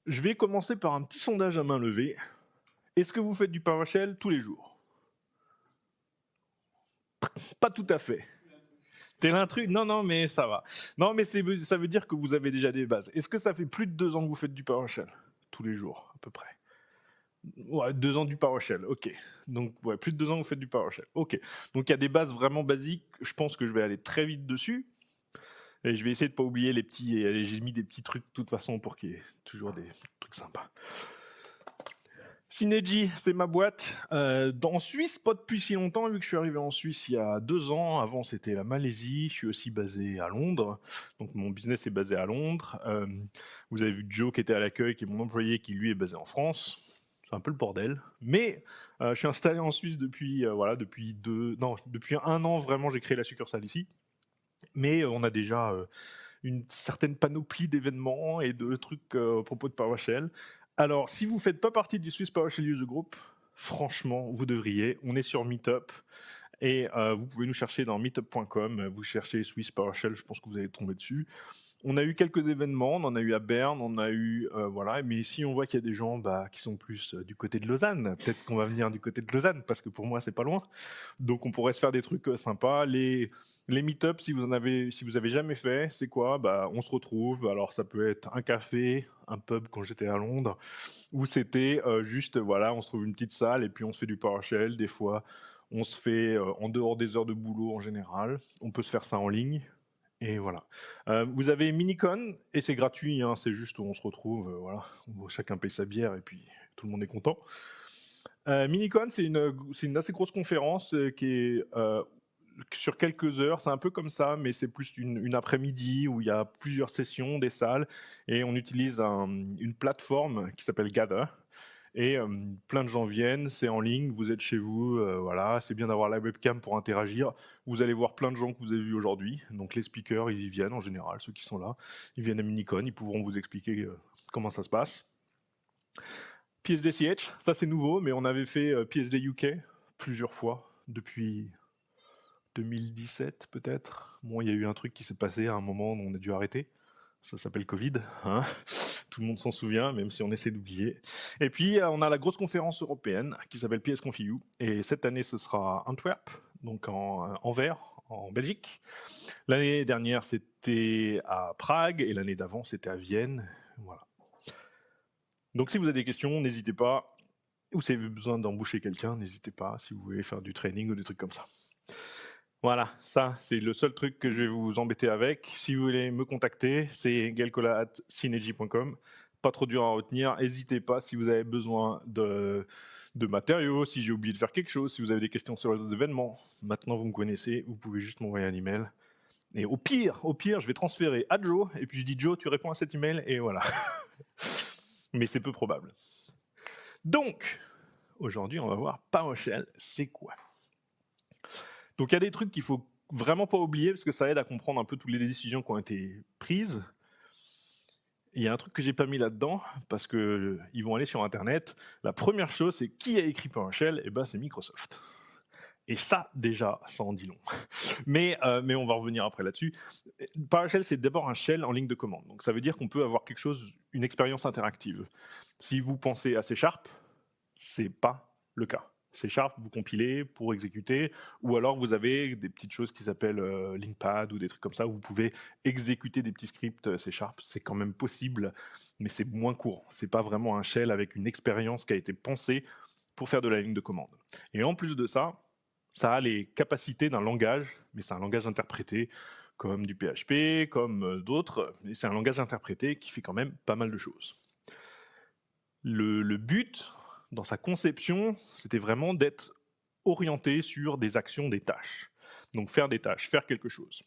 Je vais commencer par un petit sondage à main levée. Est-ce que vous faites du PowerShell tous les jours? Pas tout à fait. T'es l'intrus? Non, non, mais ça va. Non, mais ça veut dire que vous avez déjà des bases. Est-ce que ça fait plus de 2 ans que vous faites du PowerShell? Tous les jours, à peu près. Ouais, 2 ans du PowerShell, ok. Donc, ouais, plus de 2 ans que vous faites du PowerShell, ok. Donc, il y a des bases vraiment basiques. Je pense que je vais aller très vite dessus. Et je vais essayer de ne pas oublier les petits. Et j'ai mis des petits trucs de toute façon pour qu'il y ait toujours des trucs sympas. Synergy, c'est ma boîte. En Suisse, pas depuis si longtemps, vu que je suis arrivé en Suisse il y a 2 ans. Avant, c'était la Malaisie. Je suis aussi basé à Londres. Donc, mon business est basé à Londres. Vous avez vu Joe qui était à l'accueil, qui est mon employé, qui lui est basé en France. C'est un peu le bordel. Mais je suis installé en Suisse depuis, depuis 1 an, vraiment, j'ai créé la succursale ici. Mais on a déjà une certaine panoplie d'événements et de trucs à propos de PowerShell. Alors, si vous ne faites pas partie du Swiss PowerShell User Group, franchement, vous devriez. On est sur Meetup et vous pouvez nous chercher dans meetup.com. Vous cherchez Swiss PowerShell, je pense que vous allez tomber dessus. On a eu quelques événements, on en a eu à Berne, on a eu voilà, mais ici on voit qu'il y a des gens qui sont plus du côté de Lausanne. Peut-être qu'on va venir du côté de Lausanne parce que pour moi c'est pas loin. Donc on pourrait se faire des trucs sympas. Les meet-ups, si vous avez jamais fait, c'est quoi? On se retrouve. Alors ça peut être un café, un pub quand j'étais à Londres, ou c'était juste voilà, on se trouve une petite salle et puis on se fait du PowerShell. Des fois on se fait en dehors des heures de boulot en général. On peut se faire ça en ligne. Et voilà. Vous avez Minicon, et c'est gratuit, hein, c'est juste où on se retrouve, voilà, chacun paye sa bière et puis tout le monde est content. Minicon, c'est une assez grosse conférence qui est sur quelques heures, c'est un peu comme ça, mais c'est plus une après-midi où il y a plusieurs sessions, des salles, et on utilise une plateforme qui s'appelle Gather. Et plein de gens viennent, c'est en ligne, vous êtes chez vous, voilà, c'est bien d'avoir la webcam pour interagir. Vous allez voir plein de gens que vous avez vus aujourd'hui. Donc les speakers, ils viennent en général, ceux qui sont là. Ils viennent à Minicon, ils pourront vous expliquer comment ça se passe. PSDCH, ça c'est nouveau, mais on avait fait PSD UK plusieurs fois depuis 2017 peut-être. Bon, il y a eu un truc qui s'est passé à un moment où on a dû arrêter. Ça s'appelle Covid, hein. Tout le monde s'en souvient, même si on essaie d'oublier. Et puis, on a la grosse conférence européenne qui s'appelle PSConfU. Et cette année, ce sera Antwerp, donc en Anvers, en Belgique. L'année dernière, c'était à Prague, et l'année d'avant, c'était à Vienne. Voilà. Donc, si vous avez des questions, n'hésitez pas. Ou si vous avez besoin d'embaucher quelqu'un, n'hésitez pas, si vous voulez faire du training ou des trucs comme ça. Voilà, ça, c'est le seul truc que je vais vous embêter avec. Si vous voulez me contacter, c'est gelcola@synergy.com. Pas trop dur à retenir. N'hésitez pas si vous avez besoin de matériaux, si j'ai oublié de faire quelque chose, si vous avez des questions sur les autres événements. Maintenant, vous me connaissez, vous pouvez juste m'envoyer un email. Et au pire, je vais transférer à Joe, et puis je dis Joe, tu réponds à cet email, et voilà. Mais c'est peu probable. Donc, aujourd'hui, on va voir PowerShell, c'est quoi? Donc il y a des trucs qu'il faut vraiment pas oublier parce que ça aide à comprendre un peu toutes les décisions qui ont été prises. Il y a un truc que j'ai pas mis là-dedans parce que ils vont aller sur Internet. La première chose, c'est qui a écrit PowerShell? Eh ben, c'est Microsoft. Et ça, déjà, ça en dit long. Mais on va revenir après là-dessus. PowerShell, c'est d'abord un shell en ligne de commande. Donc ça veut dire qu'on peut avoir quelque chose, une expérience interactive. Si vous pensez à C#, c'est pas le cas. C#, vous compilez pour exécuter, ou alors vous avez des petites choses qui s'appellent Linkpad ou des trucs comme ça, où vous pouvez exécuter des petits scripts C#. C'est quand même possible, mais c'est moins courant. C'est pas vraiment un shell avec une expérience qui a été pensée pour faire de la ligne de commande. Et en plus de ça, ça a les capacités d'un langage, mais c'est un langage interprété, comme du PHP, comme d'autres, mais c'est un langage interprété qui fait quand même pas mal de choses. Le but, dans sa conception, c'était vraiment d'être orienté sur des actions, des tâches. Donc faire des tâches, faire quelque chose.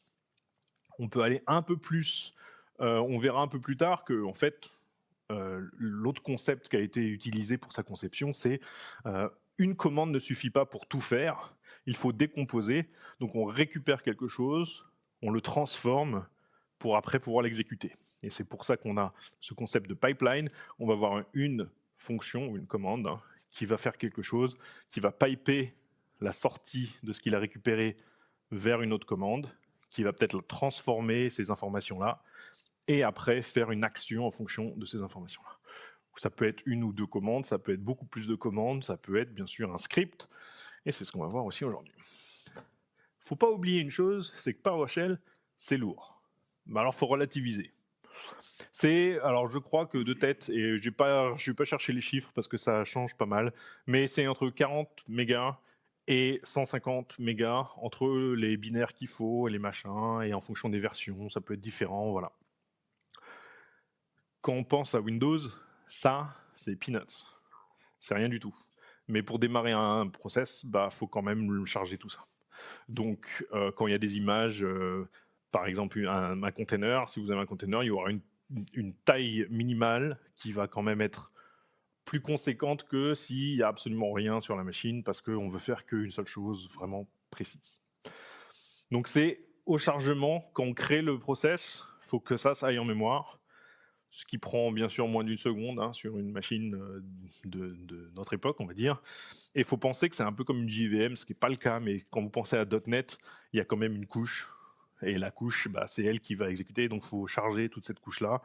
On peut aller un peu plus, on verra un peu plus tard que, en fait, l'autre concept qui a été utilisé pour sa conception, c'est une commande ne suffit pas pour tout faire, il faut décomposer. Donc on récupère quelque chose, on le transforme pour après pouvoir l'exécuter. Et c'est pour ça qu'on a ce concept de pipeline. On va avoir une fonction ou une commande qui va faire quelque chose, qui va piper la sortie de ce qu'il a récupéré vers une autre commande, qui va peut-être transformer ces informations-là, et après faire une action en fonction de ces informations-là. Ça peut être 1 ou 2 commandes, ça peut être beaucoup plus de commandes, ça peut être bien sûr un script, et c'est ce qu'on va voir aussi aujourd'hui. Faut pas oublier une chose, c'est que PowerShell, c'est lourd. Mais alors, faut relativiser. Alors je crois que de tête, et je vais pas chercher les chiffres parce que ça change pas mal, mais c'est entre 40 mégas et 150 mégas entre les binaires qu'il faut et les machins, et en fonction des versions, ça peut être différent, voilà. Quand on pense à Windows, ça, c'est peanuts. C'est rien du tout. Mais pour démarrer un process, faut quand même charger tout ça. Donc, quand il y a des images, par exemple un container, si vous avez un container, il y aura une taille minimale qui va quand même être plus conséquente que s'il n'y a absolument rien sur la machine, parce qu'on veut faire qu'une seule chose vraiment précise. Donc c'est au chargement, quand on crée le process, il faut que ça aille en mémoire, ce qui prend bien sûr moins d'une seconde sur une machine de notre époque, on va dire. Et il faut penser que c'est un peu comme une JVM, ce qui n'est pas le cas, mais quand vous pensez à .NET, il y a quand même une couche, et la couche, c'est elle qui va exécuter, donc il faut charger toute cette couche-là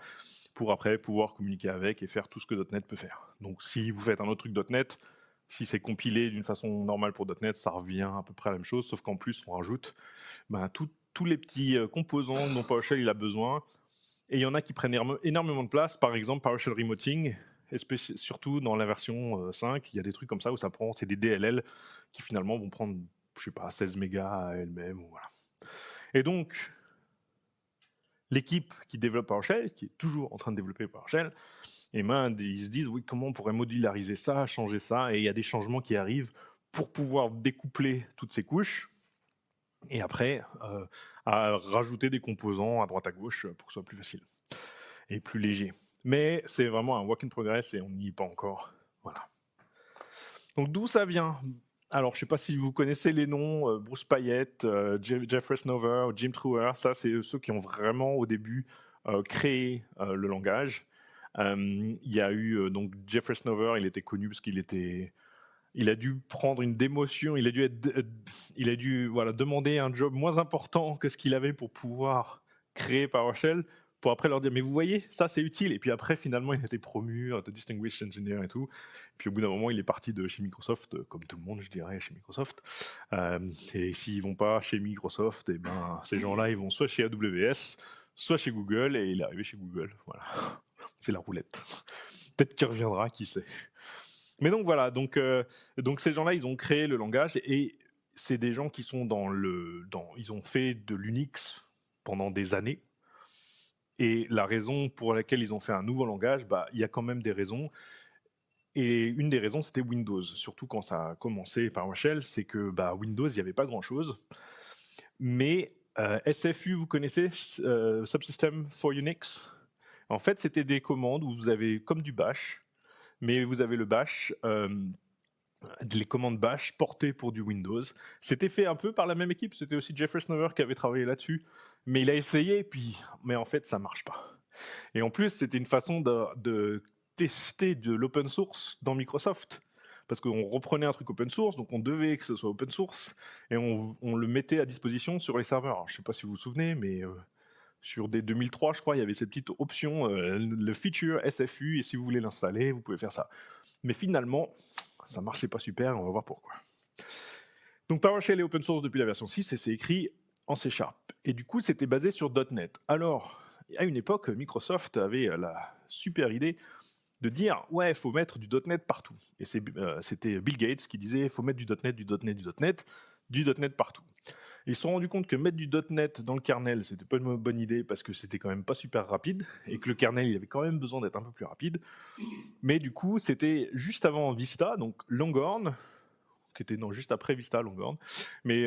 pour après pouvoir communiquer avec et faire tout ce que .NET peut faire. Donc si vous faites un autre truc .NET, si c'est compilé d'une façon normale pour .NET, ça revient à peu près à la même chose, sauf qu'en plus, on rajoute tous les petits composants dont PowerShell il a besoin. Et il y en a qui prennent énormément de place, par exemple PowerShell Remoting, et surtout dans la version 5, il y a des trucs comme ça où c'est des DLL qui finalement vont prendre, 16 mégas à elles-mêmes. Voilà. Et donc, l'équipe qui développe PowerShell, qui est toujours en train de développer PowerShell, ils se disent, oui, comment on pourrait modulariser ça, changer ça, et il y a des changements qui arrivent pour pouvoir découpler toutes ces couches, et après, à rajouter des composants à droite à gauche pour que ce soit plus facile et plus léger. Mais c'est vraiment un work in progress et on n'y est pas encore. Voilà. Donc d'où ça vient? Alors, je ne sais pas si vous connaissez les noms, Bruce Payette, Jeffrey Snover, Jim Truer, ça c'est ceux qui ont vraiment au début créé le langage. Il y a eu donc Jeffrey Snover, il était connu parce il a dû prendre une démotion, il a dû demander un job moins important que ce qu'il avait pour pouvoir créer PowerShell, pour après leur dire, mais vous voyez, ça c'est utile. Et puis après, finalement, il a été promu de Distinguished Engineer et tout. Et puis au bout d'un moment, il est parti de chez Microsoft, comme tout le monde, je dirais, chez Microsoft. Et s'ils vont pas chez Microsoft, ces gens-là, ils vont soit chez AWS, soit chez Google, et il est arrivé chez Google. Voilà, c'est la roulette. Peut-être qu'il reviendra, qui sait. Mais donc voilà, donc ces gens-là, ils ont créé le langage, et c'est des gens qui sont ils ont fait de l'Unix pendant des années. Et la raison pour laquelle ils ont fait un nouveau langage, il y a quand même des raisons. Et une des raisons, c'était Windows. Surtout quand ça a commencé PowerShell, c'est que Windows, il n'y avait pas grand-chose. Mais SFU, vous connaissez, Subsystem for Unix. En fait, c'était des commandes où vous avez comme du bash, mais vous avez le bash, les commandes bash portées pour du Windows. C'était fait un peu par la même équipe, c'était aussi Jeffrey Snover qui avait travaillé là-dessus, mais il a essayé, mais en fait ça marche pas. Et en plus, c'était une façon de tester de l'open source dans Microsoft, parce qu'on reprenait un truc open source, donc on devait que ce soit open source, et on le mettait à disposition sur les serveurs. Alors, je ne sais pas si vous vous souvenez, mais sur des 2003, je crois, il y avait cette petite option, le feature SFU, et si vous voulez l'installer, vous pouvez faire ça. Mais finalement, ça ne marchait pas super, et on va voir pourquoi. Donc PowerShell est open source depuis la version 6, et c'est écrit en C#. Et du coup, c'était basé sur .NET. Alors, à une époque, Microsoft avait la super idée de dire, ouais, il faut mettre du .NET partout. Et c'était Bill Gates qui disait, il faut mettre du .NET, du .NET, du .NET partout. Et ils se sont rendus compte que mettre du .NET dans le kernel, c'était pas une bonne idée parce que c'était quand même pas super rapide et que le kernel, il avait quand même besoin d'être un peu plus rapide. Mais du coup, c'était juste avant Vista, donc Longhorn, qui était juste après Vista, Longhorn. Mais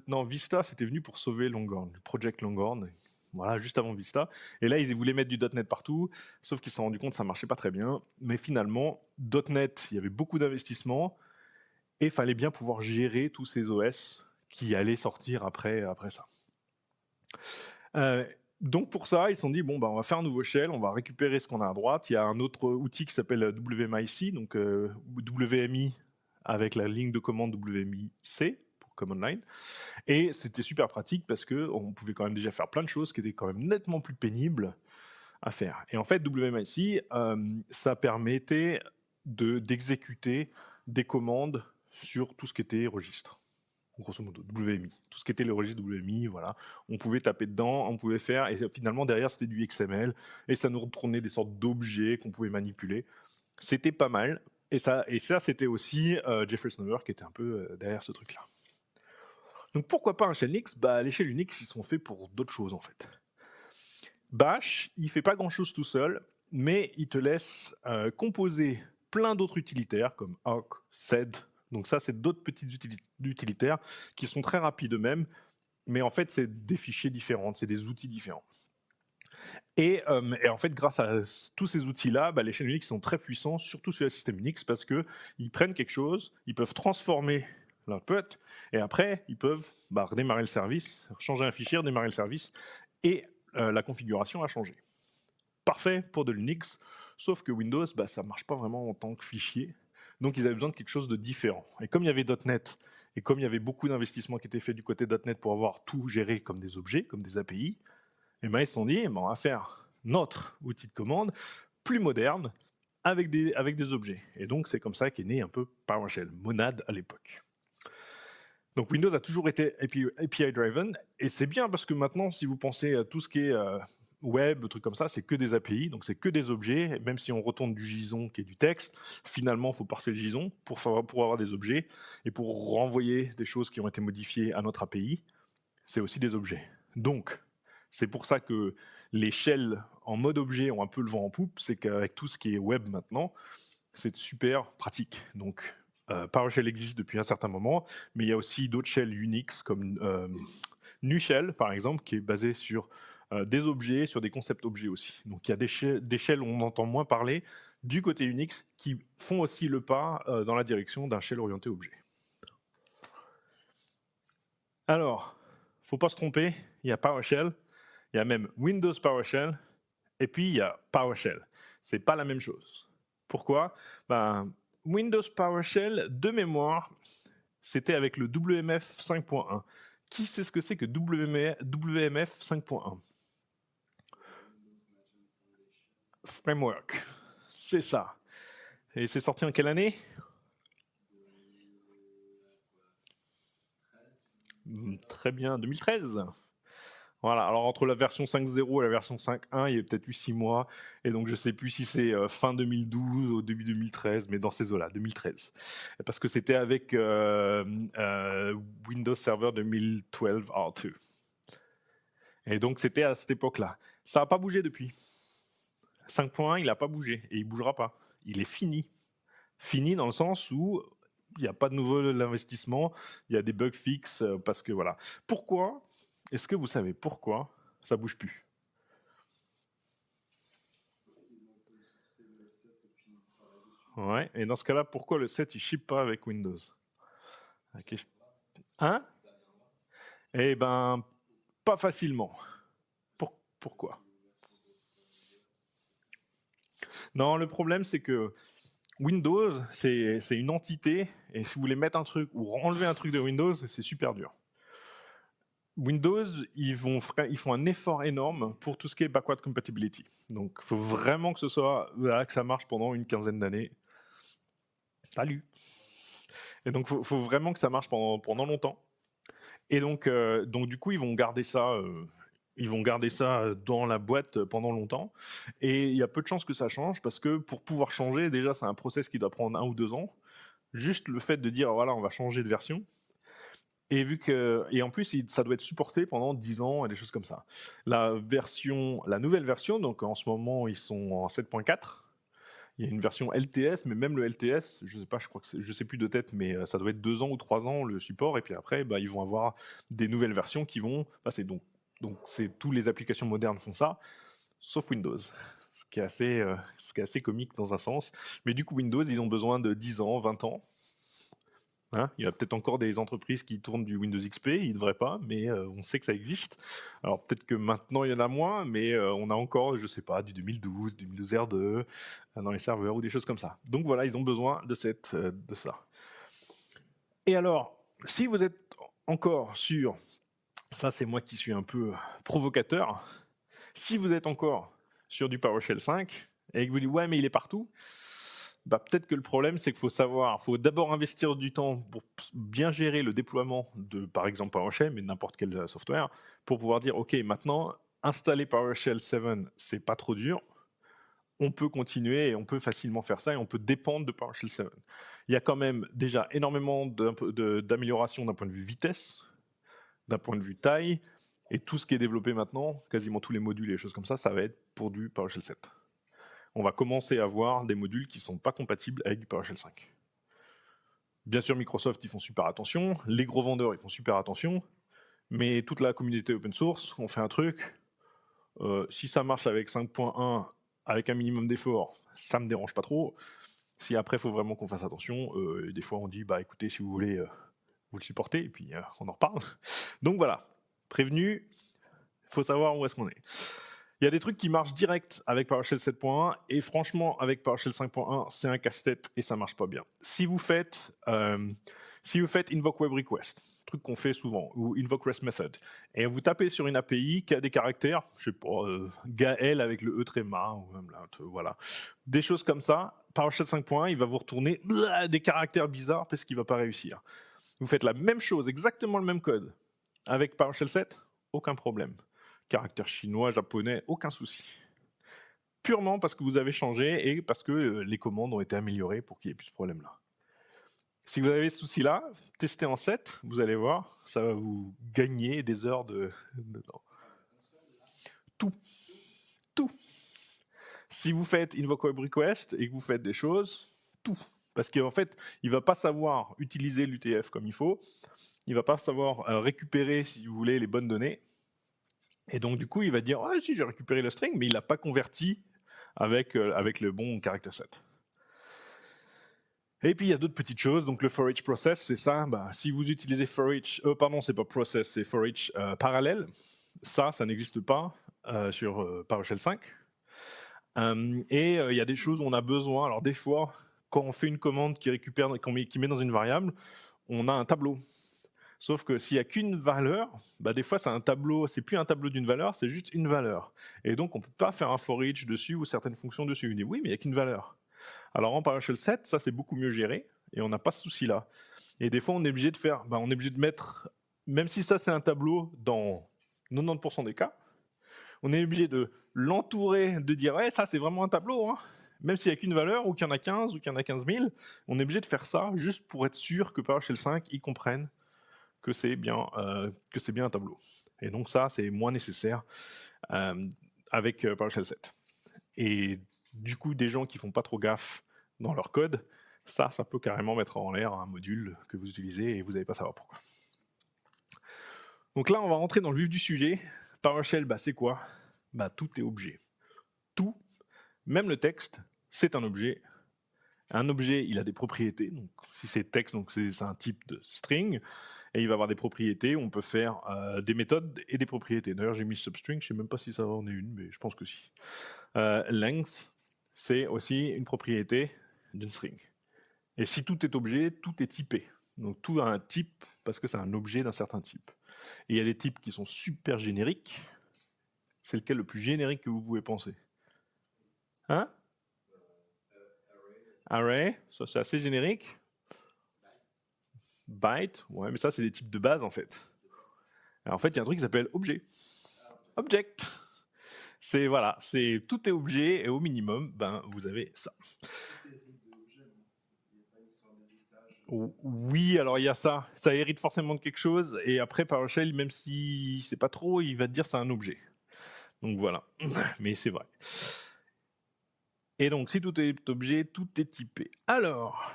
non, Vista, c'était venu pour sauver Longhorn, le Project Longhorn. Voilà, juste avant Vista. Et là, ils voulaient mettre du .NET partout, sauf qu'ils se sont rendus compte que ça marchait pas très bien. Mais finalement, .NET, il y avait beaucoup d'investissements et il fallait bien pouvoir gérer tous ces OS qui allaient sortir après ça. Donc pour ça, ils se sont dit, on va faire un nouveau shell, on va récupérer ce qu'on a à droite. Il y a un autre outil qui s'appelle WMIC, donc WMI avec la ligne de commande WMIC pour Command Line. Et c'était super pratique parce qu'on pouvait quand même déjà faire plein de choses qui étaient quand même nettement plus pénibles à faire. Et en fait, WMIC, ça permettait d'exécuter des commandes sur tout ce qui était registre. Grosso modo, WMI. Tout ce qui était le registre WMI, voilà. On pouvait taper dedans, on pouvait faire, et finalement, derrière, c'était du XML, et ça nous retournait des sortes d'objets qu'on pouvait manipuler. C'était pas mal. Et ça c'était aussi Jeffrey Snover qui était un peu derrière ce truc-là. Donc pourquoi pas un shell Unix ? Les shells Unix, ils sont faits pour d'autres choses, en fait. Bash, il fait pas grand-chose tout seul, mais il te laisse composer plein d'autres utilitaires, comme awk, sed. Donc ça, c'est d'autres petits utilitaires qui sont très rapides eux-mêmes, mais en fait, c'est des fichiers différents, c'est des outils différents. Et en fait, grâce à tous ces outils-là, les shells Unix sont très puissants, surtout sur le système Unix, parce qu'ils prennent quelque chose, ils peuvent transformer l'input, et après, ils peuvent redémarrer le service, changer un fichier, redémarrer le service, et la configuration a changé. Parfait pour de l'Unix, sauf que Windows, ça ne marche pas vraiment en tant que fichier, donc ils avaient besoin de quelque chose de différent. Et comme il y avait .NET, et comme il y avait beaucoup d'investissements qui étaient faits du côté .NET pour avoir tout géré comme des objets, comme des API, et ils se sont dit, on va faire notre outil de commande plus moderne avec des objets. Et donc, c'est comme ça qu'est né un peu PowerShell, Monad à l'époque. Donc, Windows a toujours été API-driven, et c'est bien parce que maintenant, si vous pensez à tout ce qui est web, trucs comme ça, c'est que des API, donc c'est que des objets, même si on retourne du JSON qui est du texte, finalement, il faut parser le JSON pour avoir des objets, et pour renvoyer des choses qui ont été modifiées à notre API, c'est aussi des objets. Donc, c'est pour ça que les shells en mode objet ont un peu le vent en poupe, c'est qu'avec tout ce qui est web maintenant, c'est super pratique. Donc, PowerShell existe depuis un certain moment, mais il y a aussi d'autres shells Unix comme NuShell, par exemple, qui est basé sur des objets, sur des concepts objets aussi. Donc, il y a des shells où on entend moins parler du côté Unix qui font aussi le pas dans la direction d'un shell orienté objet. Alors, il ne faut pas se tromper, il y a PowerShell, il y a même Windows PowerShell, et puis il y a PowerShell. Ce n'est pas la même chose. Pourquoi ? Windows PowerShell, de mémoire, c'était avec le WMF 5.1. Qui sait ce que c'est que WMF 5.1 ? Framework. C'est ça. Et c'est sorti en quelle année ? Très bien, 2013. Voilà, alors entre la version 5.0 et la version 5.1, il y a peut-être eu 6 mois, et donc je ne sais plus si c'est fin 2012 ou début 2013, mais dans ces eaux-là, 2013. Parce que c'était avec Windows Server 2012 R2. Et donc c'était à cette époque-là. Ça n'a pas bougé depuis. 5.1, il n'a pas bougé, et il ne bougera pas. Il est fini. Fini dans le sens où il n'y a pas de nouveau investissement, il y a des bugs fixes, parce que voilà. Pourquoi ? Est-ce que vous savez pourquoi ça ne bouge plus ? Ouais, et dans ce cas-là, pourquoi le 7 il ne ship pas avec Windows ? Hein ? Eh ben, pas facilement. Pourquoi ? Non, le problème, c'est que Windows, c'est une entité, et si vous voulez mettre un truc ou enlever un truc de Windows, c'est super dur. Windows, ils font un effort énorme pour tout ce qui est backward compatibility. Donc, il faut vraiment que que ça marche pendant une quinzaine d'années. Salut. Et donc, il faut vraiment que ça marche pendant longtemps. Et donc, du coup, ils vont garder ça dans la boîte pendant longtemps. Et il y a peu de chances que ça change, parce que pour pouvoir changer, déjà, c'est un process qui doit prendre 1 ou 2 ans. Juste le fait de dire, voilà, on va changer de version. Et en plus, ça doit être supporté pendant 10 ans et des choses comme ça. La nouvelle version, donc en ce moment, ils sont en 7.4. Il y a une version LTS, mais même le LTS, je sais pas, je sais plus de tête, mais ça doit être 2 ans ou 3 ans le support. Et puis après, ils vont avoir des nouvelles versions qui vont passer. Donc toutes les applications modernes font ça, sauf Windows. Ce qui est assez comique dans un sens. Mais du coup, Windows, ils ont besoin de 10 ans, 20 ans. Il y a peut-être encore des entreprises qui tournent du Windows XP, ils ne devraient pas, mais on sait que ça existe. Alors peut-être que maintenant il y en a moins, mais on a encore, je ne sais pas, du 2012 R2 dans les serveurs ou des choses comme ça. Donc voilà, ils ont besoin de ça. Et alors, si vous êtes encore ça c'est moi qui suis un peu provocateur, si vous êtes encore sur du PowerShell 5 et que vous dites ouais mais il est partout, bah, peut-être que le problème c'est qu'il faut d'abord investir du temps pour bien gérer le déploiement de par exemple PowerShell mais de n'importe quel software pour pouvoir dire ok maintenant installer PowerShell 7 c'est pas trop dur, on peut continuer et on peut facilement faire ça et on peut dépendre de PowerShell 7. Il y a quand même déjà énormément d'améliorations d'un point de vue vitesse, d'un point de vue taille, et tout ce qui est développé maintenant, quasiment tous les modules et les choses comme ça, ça va être pour du PowerShell 7. On va commencer à avoir des modules qui ne sont pas compatibles avec du PowerShell 5. Bien sûr, Microsoft, ils font super attention, les gros vendeurs, ils font super attention, mais toute la communauté open source, on fait un truc, si ça marche avec 5.1, avec un minimum d'effort, ça ne me dérange pas trop. Si après, il faut vraiment qu'on fasse attention, des fois on dit, bah écoutez, si vous voulez, vous le supportez, et puis on en reparle. Donc voilà, prévenu, il faut savoir où est-ce qu'on est. Il y a des trucs qui marchent direct avec PowerShell 7.1, et franchement, avec PowerShell 5.1, c'est un casse-tête et ça marche pas bien. Si vous faites Invoke Web Request, truc qu'on fait souvent, ou Invoke REST Method, et vous tapez sur une API qui a des caractères, je sais pas, Gaël avec le E tréma, ou même là, voilà, des choses comme ça, PowerShell 5.1, il va vous retourner des caractères bizarres parce qu'il va pas réussir. Vous faites la même chose, exactement le même code, avec PowerShell 7, aucun problème. Caractère chinois, japonais, aucun souci. Purement parce que vous avez changé et parce que les commandes ont été améliorées pour qu'il n'y ait plus ce problème-là. Si vous avez ce souci-là, testez en 7, vous allez voir, ça va vous gagner des heures de tout. Tout. Si vous faites Invoke Web Request et que vous faites des choses, tout. Parce qu'en fait, il ne va pas savoir utiliser l'UTF comme il faut, il ne va pas savoir récupérer, si vous voulez, les bonnes données. Et donc, du coup, il va dire « Ah, si, j'ai récupéré le string, mais il n'a pas converti avec le bon caractère set. » Et puis, il y a d'autres petites choses. Donc, le for each process, c'est ça. Bah, si vous utilisez for each... pardon, c'est pas process, c'est for each parallèle. Ça n'existe pas sur PowerShell 5. Et il y a des choses où on a besoin. Alors, des fois, quand on fait une commande qui met dans une variable, on a un tableau. Sauf que s'il n'y a qu'une valeur, bah des fois c'est un tableau, c'est plus un tableau d'une valeur, c'est juste une valeur. Et donc on ne peut pas faire un for each dessus ou certaines fonctions dessus. On dit oui, mais il n'y a qu'une valeur. Alors en PowerShell 7, ça c'est beaucoup mieux géré et on n'a pas ce souci-là. Et des fois on est obligé de mettre, même si ça c'est un tableau dans 90% des cas, on est obligé de l'entourer, de dire ouais, ça c'est vraiment un tableau, hein. Même s'il n'y a qu'une valeur, ou qu'il y en a 15, ou qu'il y en a 15 000, on est obligé de faire ça juste pour être sûr que PowerShell 5 y comprenne que c'est bien un tableau. Et donc ça, c'est moins nécessaire avec PowerShell 7. Et du coup, des gens qui font pas trop gaffe dans leur code, ça peut carrément mettre en l'air un module que vous utilisez et vous n'allez pas savoir pourquoi. Donc là, on va rentrer dans le vif du sujet. PowerShell, c'est quoi ? Tout est objet. Tout, même le texte, c'est un objet. Un objet, il a des propriétés. Donc, si c'est texte, donc c'est un type de string. Et il va avoir des propriétés. On peut faire des méthodes et des propriétés. D'ailleurs, j'ai mis substring. Je ne sais même pas si ça en est une, mais je pense que si. Length, c'est aussi une propriété d'une string. Et si tout est objet, tout est typé. Donc tout a un type parce que c'est un objet d'un certain type. Et il y a des types qui sont super génériques. C'est lequel le plus générique que vous pouvez penser ? Hein ? Array, ça c'est assez générique. Byte, ouais, mais ça c'est des types de base en fait. Alors, en fait, il y a un truc qui s'appelle objet. Object. C'est tout est objet et au minimum, vous avez ça. Oui, alors il y a ça hérite forcément de quelque chose et après PowerShell, même si c'est pas trop, il va te dire c'est un objet. Donc voilà, mais c'est vrai. Et donc si tout est objet, tout est typé. Alors,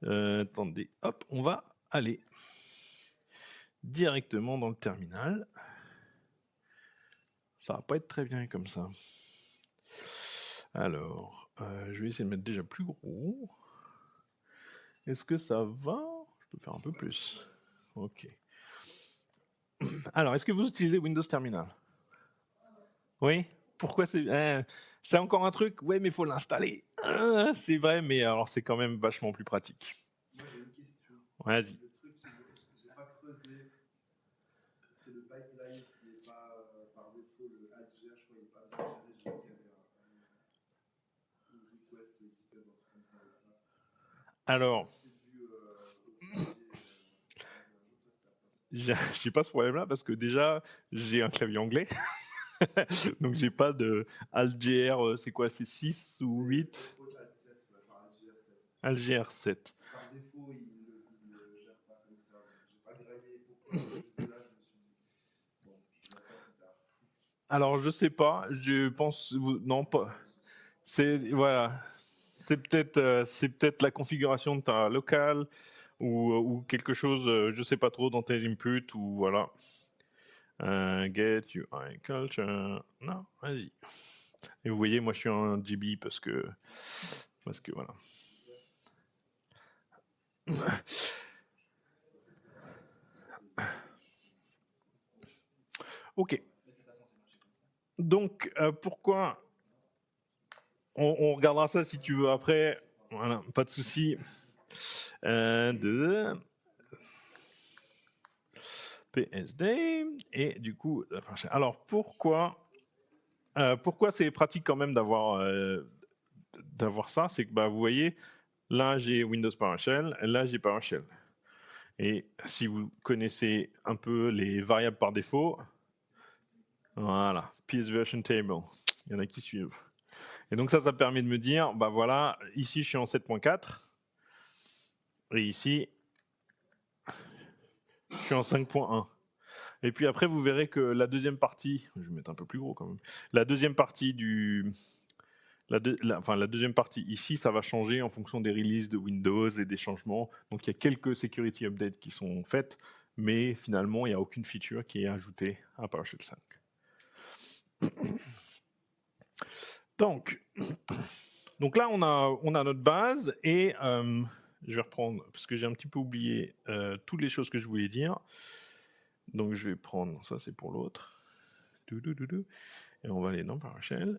attendez, hop, on va aller directement dans le terminal. Ça va pas être très bien comme ça. Alors, je vais essayer de mettre déjà plus gros. Est-ce que ça va ? Je peux faire un peu plus. Ok. Alors, est-ce que vous utilisez Windows Terminal ? Oui ? Pourquoi c'est encore un truc ? Ouais, mais il faut l'installer. C'est vrai, mais alors c'est quand même vachement plus pratique. Moi, j'ai une question. Vas-y. Le truc que j'ai pas creusé, c'est le pipeline qui n'est pas par défaut le AdGer, je crois qu'il n'est pas bien géré. Alors, C'est dû au clavier. j'ai pas ce problème-là parce que déjà, j'ai un clavier anglais. Donc, j'ai pas de AltGR, c'est quoi, c'est 6 ou 8 Alt 7, enfin AltGR7. AltGR 7. Par défaut, il le gère pas comme ça. Donc, j'ai pas graillé pourquoi jusque-là, je me suis dit, bon, je verrai ça plus tard. Alors, je sais pas, je pense. Non, pas. Voilà. C'est peut-être la configuration de ta locale ou quelque chose, je sais pas trop, dans tes inputs ou voilà. Get UI culture. Non, vas-y. Et vous voyez, moi je suis un GB parce que voilà. Ok. Donc, pourquoi on regardera ça si tu veux après. Voilà, pas de souci. De PSD et du coup, alors pourquoi c'est pratique quand même d'avoir ça, c'est que bah, vous voyez, là j'ai Windows PowerShell, là j'ai PowerShell. Et si vous connaissez un peu les variables par défaut, voilà, PS version table, il y en a qui suivent. Et donc ça permet de me dire, bah voilà, ici je suis en 7.4 et ici je suis en 5.1. Et puis après, vous verrez que la deuxième partie, je vais mettre un peu plus gros quand même, la deuxième partie la deuxième partie ici, ça va changer en fonction des releases de Windows et des changements. Donc il y a quelques security updates qui sont faites, mais finalement, il n'y a aucune feature qui est ajoutée à PowerShell 5. Donc là, on a notre base et je vais reprendre, parce que j'ai un petit peu oublié toutes les choses que je voulais dire. Donc je vais prendre, ça c'est pour l'autre. Et on va aller dans PowerShell.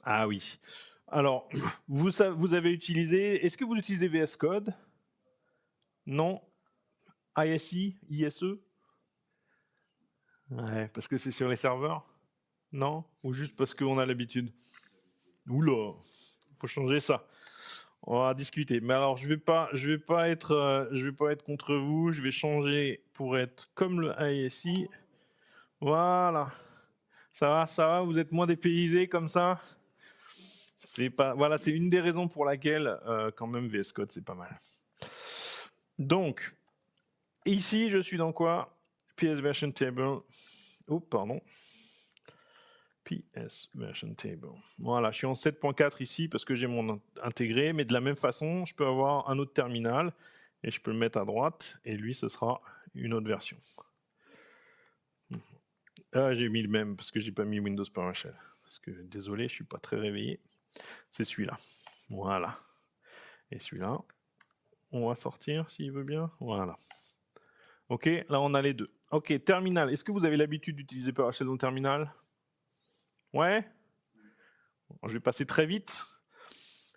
Ah oui. Alors, vous avez utilisé, est-ce que vous utilisez VS Code? Non? ISE? ISE? Ouais, parce que c'est sur les serveurs? Non? Ou juste parce qu'on a l'habitude? Oula, faut changer ça. On va discuter. Mais alors, je vais pas être contre vous. Je vais changer pour être comme le ISE. Voilà. Ça va, vous êtes moins dépaysés comme ça? Voilà, c'est une des raisons pour laquelle, quand même, VS Code, c'est pas mal. Donc, ici, je suis dans quoi? PS version table. Oh, pardon. PS version table. Voilà, je suis en 7.4 ici parce que j'ai mon intégré, mais de la même façon, je peux avoir un autre terminal et je peux le mettre à droite et lui, ce sera une autre version. Ah, j'ai mis le même parce que j'ai pas mis Windows PowerShell. Parce que désolé, je suis pas très réveillé. C'est celui-là. Voilà. Et celui-là, on va sortir s'il veut bien. Voilà. Ok, là on a les deux. Ok, terminal. Est-ce que vous avez l'habitude d'utiliser PowerShell dans le terminal? Ouais. Je vais passer très vite.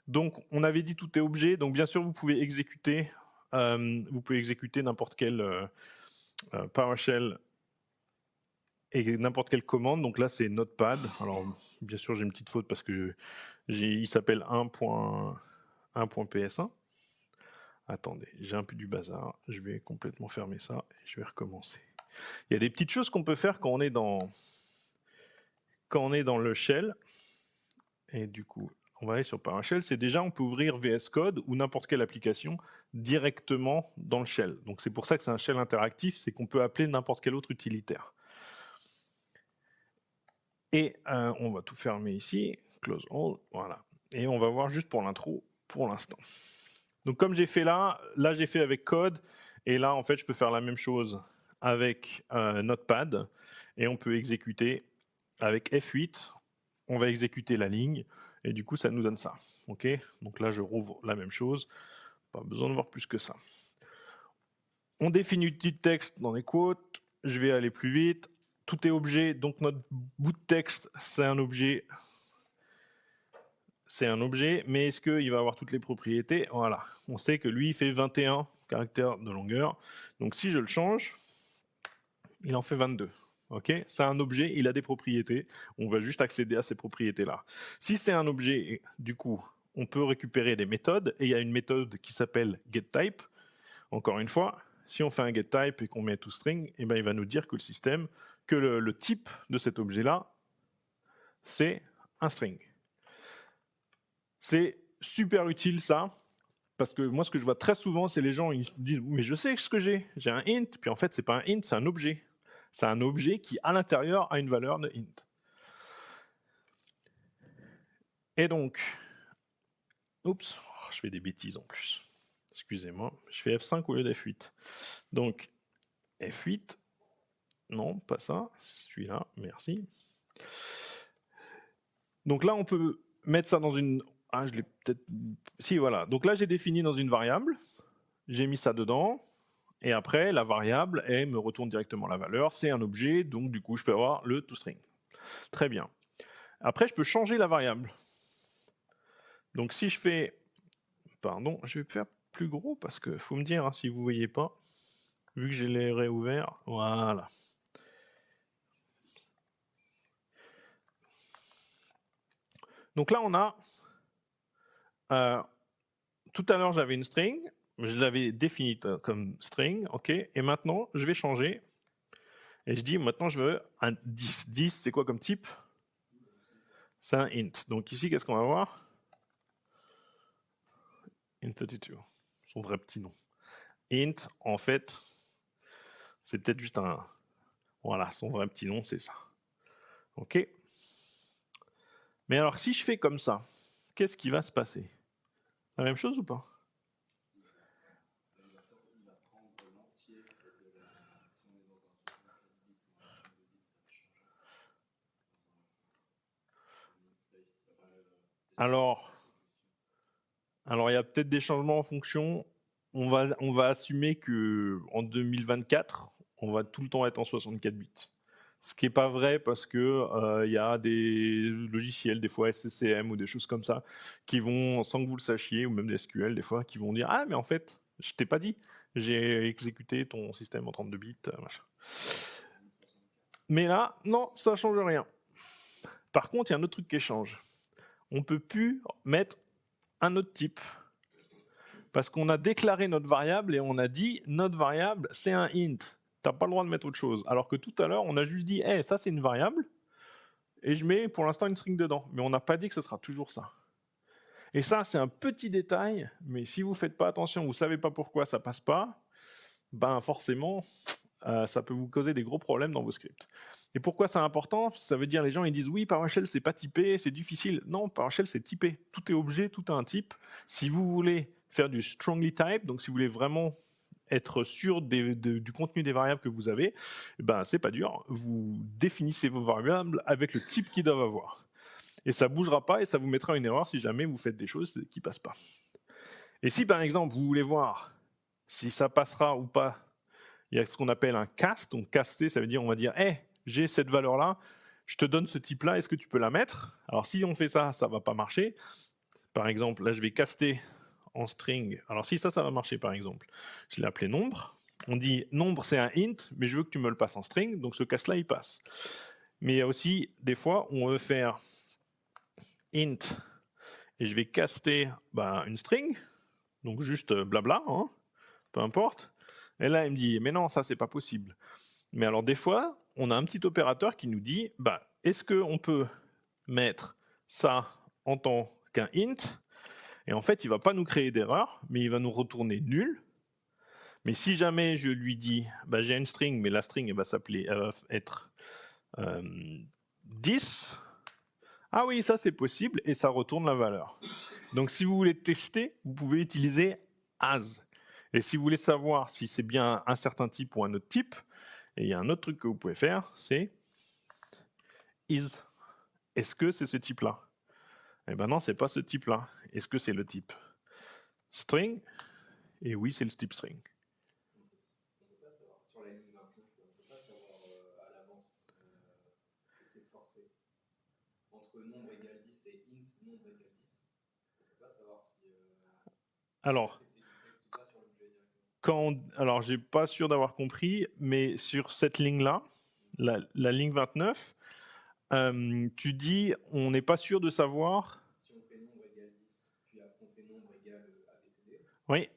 Donc, on avait dit tout est objet. Donc, bien sûr, vous pouvez exécuter n'importe quel PowerShell et n'importe quelle commande. Donc là, c'est Notepad. Alors, bien sûr, j'ai une petite faute parce que il s'appelle 1.ps1. Attendez, j'ai un peu du bazar. Je vais complètement fermer ça et je vais recommencer. Il y a des petites choses qu'on peut faire quand on est dans le shell. Et du coup, on va aller sur PowerShell. C'est déjà, on peut ouvrir VS Code ou n'importe quelle application directement dans le shell. Donc c'est pour ça que c'est un shell interactif, c'est qu'on peut appeler n'importe quel autre utilitaire. Et on va tout fermer ici, close all, voilà. Et on va voir juste pour l'intro pour l'instant. Donc comme j'ai fait là j'ai fait avec code, et là en fait je peux faire la même chose avec Notepad, et on peut exécuter avec F8, on va exécuter la ligne, et du coup ça nous donne ça. Ok, donc là je rouvre la même chose, pas besoin de voir plus que ça. On définit le petit texte dans les quotes, je vais aller plus vite. Tout est objet, donc notre bout de texte c'est un objet. C'est un objet, mais est-ce qu'il va avoir toutes les propriétés? Voilà, on sait que lui, il fait 21 caractères de longueur. Donc si je le change, il en fait 22. Ok, c'est un objet, il a des propriétés. On va juste accéder à ces propriétés-là. Si c'est un objet, du coup, on peut récupérer des méthodes, et il y a une méthode qui s'appelle getType. Encore une fois, si on fait un getType et qu'on met toString, eh ben, il va nous dire que le système, que le type de cet objet-là, c'est un string. C'est super utile ça, parce que moi ce que je vois très souvent, c'est les gens ils disent « mais je sais ce que j'ai un int », puis en fait c'est pas un int, c'est un objet. C'est un objet qui à l'intérieur a une valeur de int. Et donc, oups, je fais des bêtises en plus. Excusez-moi, je fais F5 au lieu d'F8. Donc, F8, non, pas ça, celui-là, merci. Donc là, on peut mettre ça dans une... Ah, je l'ai peut-être... Si, voilà. Donc là, j'ai défini dans une variable, j'ai mis ça dedans, et après, la variable, elle me retourne directement la valeur, c'est un objet, donc du coup, je peux avoir le toString. Très bien. Après, je peux changer la variable. Donc si je fais... Pardon, je vais faire plus gros, parce que faut me dire hein, si vous ne voyez pas, vu que je l'ai réouvert, voilà. Donc là, on a... tout à l'heure, j'avais une string, je l'avais définie comme string, ok, et maintenant, je vais changer, et je dis, maintenant, je veux un 10. 10, c'est quoi comme type? C'est un int. Donc ici, qu'est-ce qu'on va voir? int32, son vrai petit nom. Int, en fait, c'est peut-être juste un... Voilà, son vrai petit nom, c'est ça. Ok. Mais alors, si je fais comme ça, qu'est-ce qui va se passer? La même chose ou pas? Alors, il y a peut-être des changements en fonction. On va assumer qu'en 2024, on va tout le temps être en 64 bits. Ce qui n'est pas vrai parce que y a des logiciels, des fois SCCM ou des choses comme ça, qui vont, sans que vous le sachiez, ou même des SQL, des fois, qui vont dire « Ah, mais en fait, je t'ai pas dit, j'ai exécuté ton système en 32 bits. » machin. Mais là, non, ça ne change rien. Par contre, il y a un autre truc qui change. On ne peut plus mettre un autre type. Parce qu'on a déclaré notre variable et on a dit notre variable, c'est un int. Tu n'as pas le droit de mettre autre chose. Alors que tout à l'heure, on a juste dit hey, ça, c'est une variable et je mets pour l'instant une string dedans. Mais on n'a pas dit que ce sera toujours ça. Et ça, c'est un petit détail, mais si vous ne faites pas attention, vous ne savez pas pourquoi ça ne passe pas, ben forcément, ça peut vous causer des gros problèmes dans vos scripts. Et pourquoi c'est important? Ça veut dire les gens ils disent oui, PowerShell c'est pas typé, c'est difficile. Non, PowerShell c'est typé. Tout est objet, tout a un type. Si vous voulez faire du strongly type, donc si vous voulez vraiment être sûr du contenu des variables que vous avez, ben c'est pas dur. Vous définissez vos variables avec le type qu'ils doivent avoir. Et ça bougera pas et ça vous mettra une erreur si jamais vous faites des choses qui passent pas. Et si par exemple vous voulez voir si ça passera ou pas, il y a ce qu'on appelle un cast. Donc caster, ça veut dire on va dire hey, j'ai cette valeur-là, je te donne ce type-là, est-ce que tu peux la mettre? Alors si on fait ça, ça ne va pas marcher. Par exemple, là je vais caster en string. Alors si ça va marcher par exemple. Je l'ai appelé nombre. On dit nombre c'est un int, mais je veux que tu me le passes en string, donc ce cast-là il passe. Mais il y a aussi des fois où on veut faire int et je vais caster une string, donc juste blabla, hein, peu importe. Et là il me dit mais non, ça c'est pas possible. Mais alors des fois, on a un petit opérateur qui nous dit est-ce qu'on peut mettre ça en tant qu'un int? Et en fait, il ne va pas nous créer d'erreur, mais il va nous retourner nul. Mais si jamais je lui dis j'ai une string, mais la string elle va être 10, ah oui, ça c'est possible, et ça retourne la valeur. Donc si vous voulez tester, vous pouvez utiliser as. Et si vous voulez savoir si c'est bien un certain type ou un autre type, et il y a un autre truc que vous pouvez faire, c'est is. Est-ce que c'est ce type-là? Eh bien non, c'est pas ce type-là. Est-ce que c'est le type string? Et oui, c'est le type string. On ne peut pas savoir sur la ligne 29, on ne peut pas savoir à l'avance que c'est forcé. Entre nombre égale 10 et int nombre égale 10, on ne peut pas savoir si alors, alors, je n'ai pas sûr d'avoir compris, mais sur cette ligne-là, la ligne 29, tu dis on n'est pas sûr de savoir. Si on fait nombre égale 10, exécuter. Oui.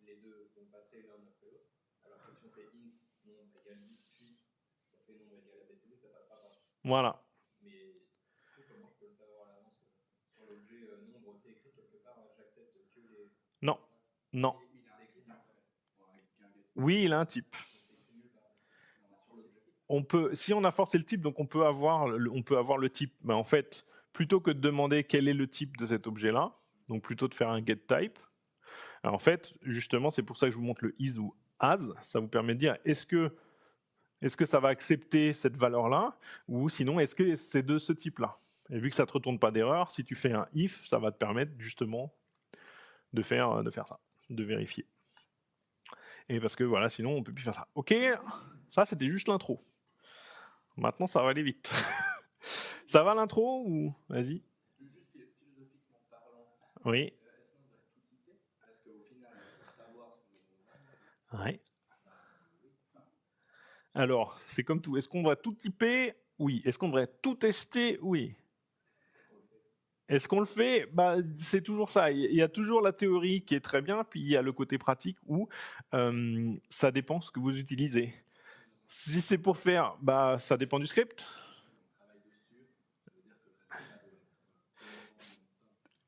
Les deux vont passer l'un après l'autre. Alors que si on fait int nombre égale 10, puis on fait nombre égale abcd, ça passera pas. Voilà. Mais du coup, comment je peux le savoir à l'avance sur l'objet nombre, c'est écrit quelque part, j'accepte que les. Non. Non. Il a écrit nulle part. Oui, il a un type. C'est écrit nulle part. Sur l'objet. On peut, si on a forcé le type, donc on peut avoir le type. Mais en fait, plutôt que de demander quel est le type de cet objet-là, donc plutôt de faire un getType. Alors en fait, justement, c'est pour ça que je vous montre le is ou as. Ça vous permet de dire est-ce que ça va accepter cette valeur-là, ou sinon est-ce que c'est de ce type-là. Et vu que ça ne te retourne pas d'erreur, si tu fais un if, ça va te permettre justement de faire ça, de vérifier. Et parce que voilà, sinon on peut plus faire ça. Ok, ça c'était juste l'intro. Maintenant ça va aller vite. Ça va l'intro ou vas-y. Juste philosophiquement parlant. Oui. Est-ce qu'on devrait tout typer? Parce qu'au final, pour savoir ce qu'on est. Ouais. Alors, c'est comme tout. Est-ce qu'on devrait tout typer? Oui. Est-ce qu'on devrait tout tester? Oui. Est-ce qu'on le fait? Bah, c'est toujours ça. Il y a toujours la théorie qui est très bien, puis il y a le côté pratique où ça dépend ce que vous utilisez. Si c'est pour faire, bah, ça dépend du script.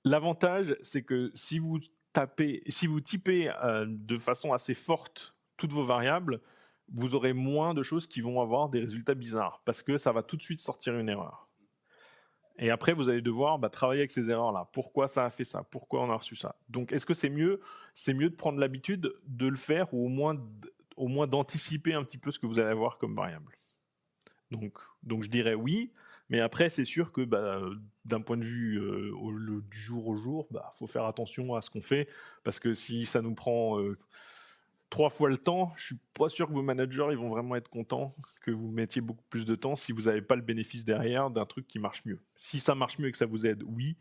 L'avantage, c'est que si vous typez de façon assez forte toutes vos variables, vous aurez moins de choses qui vont avoir des résultats bizarres, parce que ça va tout de suite sortir une erreur. Et après, vous allez devoir travailler avec ces erreurs-là. Pourquoi ça a fait ça? Pourquoi on a reçu ça? Donc, est-ce que c'est mieux de prendre l'habitude de le faire ou au moins d'anticiper un petit peu ce que vous allez avoir comme variable? Donc je dirais oui, mais après, c'est sûr que d'un point de vue du jour au jour, faut faire attention à ce qu'on fait, parce que si ça nous prend 3 fois le temps, je suis pas sûr que vos managers ils vont vraiment être contents que vous mettiez beaucoup plus de temps si vous n'avez pas le bénéfice derrière d'un truc qui marche mieux. Si ça marche mieux et que ça vous aide, oui.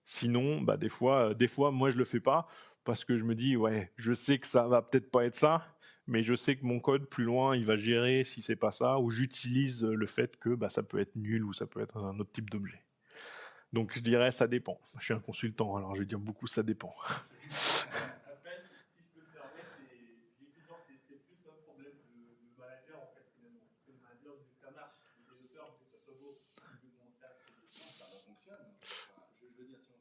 Sinon, des fois, moi je le fais pas parce que je me dis ouais, je sais que ça va peut-être pas être ça, mais je sais que mon code plus loin, il va gérer si c'est pas ça, ou j'utilise le fait que ça peut être nul ou ça peut être un autre type d'objet. Donc je dirais ça dépend. Je suis un consultant, alors je vais dire beaucoup ça dépend. Après, si je peux me permettre, j'ai toujours, c'est plus un problème de manager en fait finalement. Parce que le manager veut que ça marche, le développeur veut que ça soit beau. Il veut que mon taf, ça fonctionne. Je veux dire, si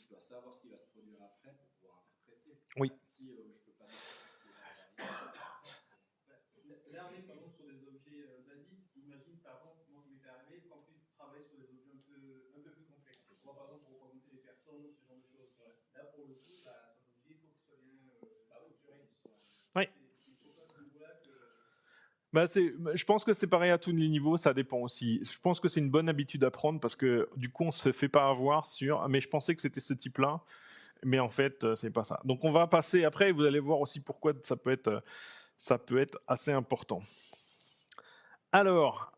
je dois savoir ce qui va se produire après pour pouvoir interpréter. Oui. Si je ne peux pas dire ce qui va arriver. Là, on est par exemple sur des objets basiques. Imagine par exemple, moi, ça m'est arrivé qu'on puisse travailler sur des objets un peu plus complexes. Moi, par exemple, pour représenter les personnes, ce genre de choses. Là, pour le coup, son objet, il faut qu'il soit bien structuré. Oui. Il faut pas ce niveau-là que. Je pense que c'est pareil à tous les niveaux, ça dépend aussi. Je pense que c'est une bonne habitude à prendre parce que du coup, on se fait pas avoir sur mais je pensais que c'était ce type-là, mais en fait, c'est pas ça. Donc, on va passer après, vous allez voir aussi pourquoi ça peut être assez important. Alors,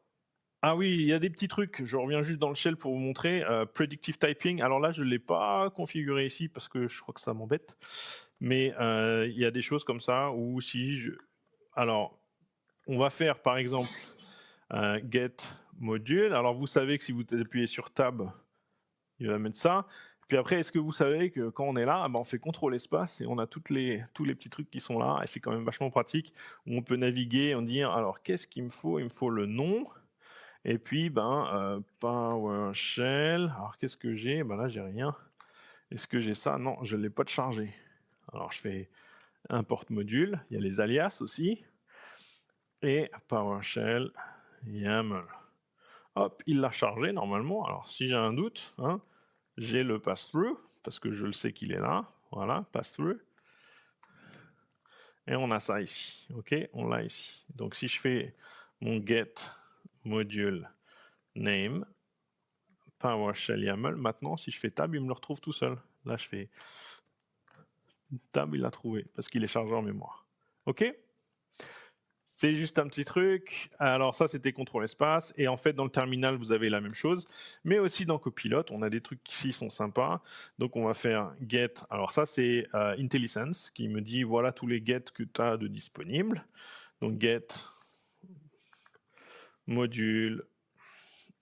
ah oui, il y a des petits trucs. Je reviens juste dans le shell pour vous montrer. Predictive typing. Alors là, je ne l'ai pas configuré ici parce que je crois que ça m'embête. Mais il y a des choses comme ça où si je... Alors, on va faire par exemple get module. Alors, vous savez que si vous appuyez sur tab, il va mettre ça. Puis après, est-ce que vous savez que quand on est là, on fait CTRL espace et on a tous les petits trucs qui sont là et c'est quand même vachement pratique où on peut naviguer, on dit alors qu'est-ce qu'il me faut? Il me faut le nom et puis PowerShell. Alors qu'est-ce que j'ai? Là, j'ai rien. Est-ce que j'ai ça? Non, je ne l'ai pas de chargé. Alors je fais import module. Il y a les alias aussi et PowerShell YAML. Hop, il l'a chargé normalement. Alors si j'ai un doute, j'ai le pass-through, parce que je le sais qu'il est là. Voilà, pass-through. Et on a ça ici. OK, on l'a ici. Donc, si je fais mon get module name, PowerShell YAML, maintenant, si je fais tab, il me le retrouve tout seul. Là, je fais tab, il l'a trouvé, parce qu'il est chargé en mémoire. OK? C'est juste un petit truc. Alors ça, c'était contrôle espace. Et en fait, dans le terminal, vous avez la même chose. Mais aussi dans Copilot, on a des trucs qui ici sont sympas. Donc on va faire get. Alors ça, c'est IntelliSense qui me dit voilà tous les get que tu as de disponibles. Donc get module.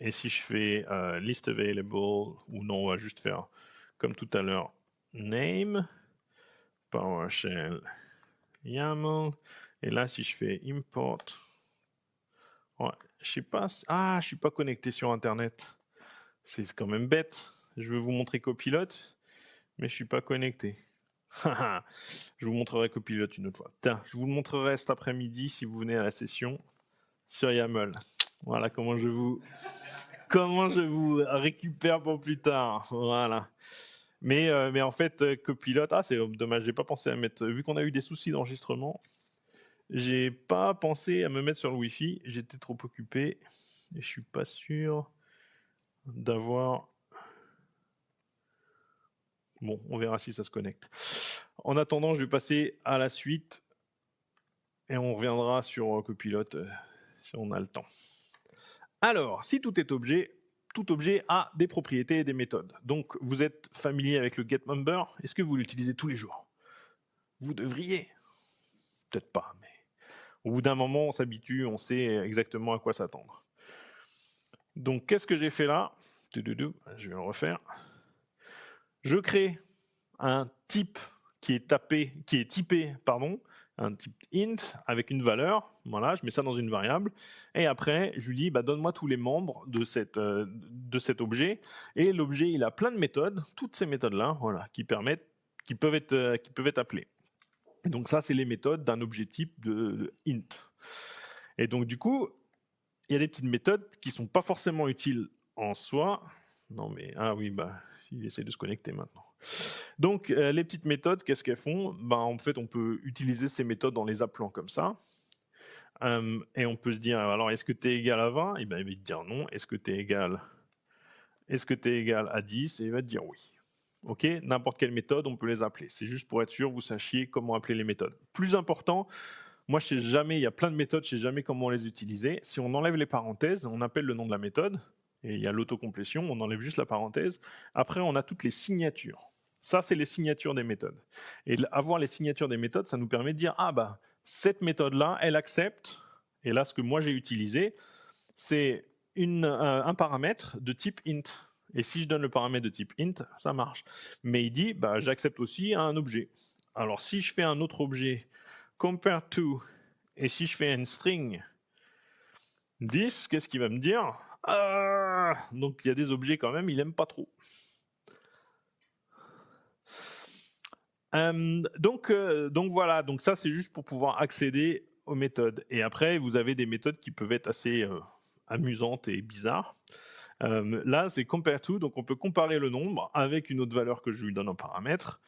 Et si je fais list available, ou non, on va juste faire comme tout à l'heure, name, PowerShell YAML. Et là, si je fais import, ouais, je sais pas. Je suis pas connecté sur Internet. C'est quand même bête. Je veux vous montrer Copilot, mais je suis pas connecté. Je vous montrerai Copilot une autre fois. Tiens, je vous le montrerai cet après-midi si vous venez à la session sur YAML. Voilà comment je vous récupère pour plus tard. Voilà. Mais en fait, Copilot, c'est dommage, j'ai pas pensé à mettre. Vu qu'on a eu des soucis d'enregistrement, j'ai pas pensé à me mettre sur le Wi-Fi. J'étais trop occupé et je suis pas sûr d'avoir. Bon, on verra si ça se connecte. En attendant, je vais passer à la suite et on reviendra sur Copilot si on a le temps. Alors, si tout objet a des propriétés et des méthodes. Donc, vous êtes familier avec le getMember. Est-ce que vous l'utilisez tous les jours? Vous devriez. Peut-être pas, mais au bout d'un moment, on s'habitue, on sait exactement à quoi s'attendre. Donc, qu'est-ce que j'ai fait là? Je vais le refaire. Je crée un type qui est typé, un type int avec une valeur. Voilà, je mets ça dans une variable. Et après, je lui dis, donne-moi tous les membres de cet objet. Et l'objet, il a plein de méthodes, toutes ces méthodes-là, voilà, qui peuvent être appelées. Et donc ça, c'est les méthodes d'un objet type de int. Et donc du coup, il y a des petites méthodes qui ne sont pas forcément utiles en soi. Non mais, il essaie de se connecter maintenant. Donc, les petites méthodes, qu'est-ce qu'elles font? En fait, on peut utiliser ces méthodes en les appelant comme ça. Et on peut se dire, alors, est-ce que tu es égal à 20? Il va te dire non. Est-ce que tu es égal à 10? Et il va te dire oui. OK, n'importe quelle méthode, on peut les appeler. C'est juste pour être sûr que vous sachiez comment appeler les méthodes. Plus important, moi, je sais jamais, il y a plein de méthodes, je ne sais jamais comment les utiliser. Si on enlève les parenthèses, on appelle le nom de la méthode, et il y a l'autocomplétion, on enlève juste la parenthèse. Après, on a toutes les signatures. Ça, c'est les signatures des méthodes. Et avoir les signatures des méthodes, ça nous permet de dire, cette méthode-là, elle accepte, et là, ce que moi j'ai utilisé, c'est un paramètre de type int. Et si je donne le paramètre de type int, ça marche. Mais il dit, j'accepte aussi un objet. Alors, si je fais un autre objet, compare to, et si je fais une string 10, qu'est-ce qu'il va me dire? Donc, il y a des objets quand même, il n'aime pas trop. Donc voilà, donc ça, c'est juste pour pouvoir accéder aux méthodes. Et après, vous avez des méthodes qui peuvent être assez amusantes et bizarres. Là, c'est compare to, donc on peut comparer le nombre avec une autre valeur que je lui donne en paramètre.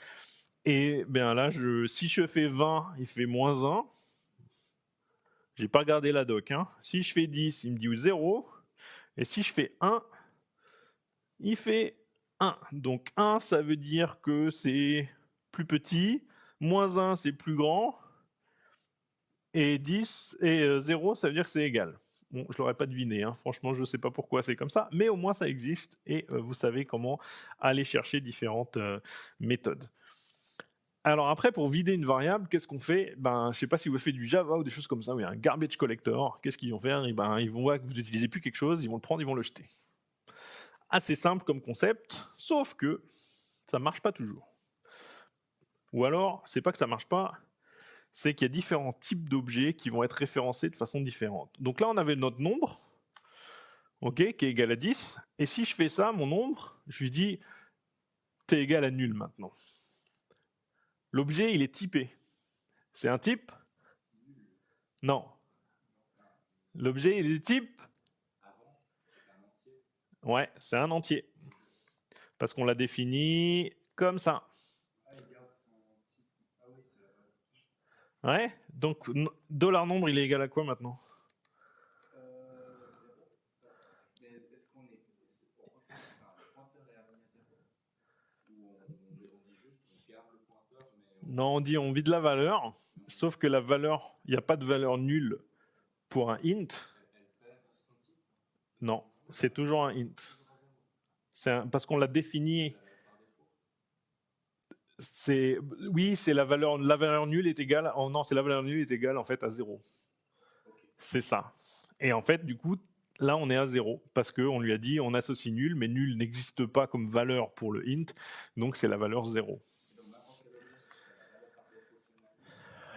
Et bien là, si je fais 20, il fait moins 1. J'ai pas regardé la doc. Si je fais 10, il me dit 0. Et si je fais 1, il fait 1. Donc 1, ça veut dire que c'est plus petit. Moins 1, c'est plus grand. Et 10 et 0, ça veut dire que c'est égal. Bon, je ne l'aurais pas deviné, franchement, je ne sais pas pourquoi c'est comme ça, mais au moins ça existe et vous savez comment aller chercher différentes méthodes. Alors après, pour vider une variable, qu'est-ce qu'on fait? Je ne sais pas si vous faites du Java ou des choses comme ça, où il y a un garbage collector. Qu'est-ce qu'ils vont faire? Ils vont voir que vous n'utilisez plus quelque chose, ils vont le prendre, ils vont le jeter. Assez simple comme concept, sauf que ça ne marche pas toujours. Ou alors, c'est pas que ça ne marche pas, c'est qu'il y a différents types d'objets qui vont être référencés de façon différente. Donc là, on avait notre nombre, qui est égal à 10. Et si je fais ça, mon nombre, je lui dis, t'es égal à nul maintenant. L'objet, il est typé. C'est un type? Non. L'objet, il est type? Ouais, c'est un entier. Parce qu'on l'a défini comme ça. Ouais, donc $nombre, il est égal à quoi maintenant? Non, on vide la valeur, sauf que la valeur, il n'y a pas de valeur nulle pour un int. Non, c'est toujours un int. Parce qu'on l'a défini. Oui, c'est la valeur nulle est égale. Non, c'est la valeur nulle est égale en fait à 0. C'est ça. Et en fait, du coup, Là, on est à 0 parce qu'on lui a dit on associe nul, mais nul n'existe pas comme valeur pour le int, donc c'est la valeur 0.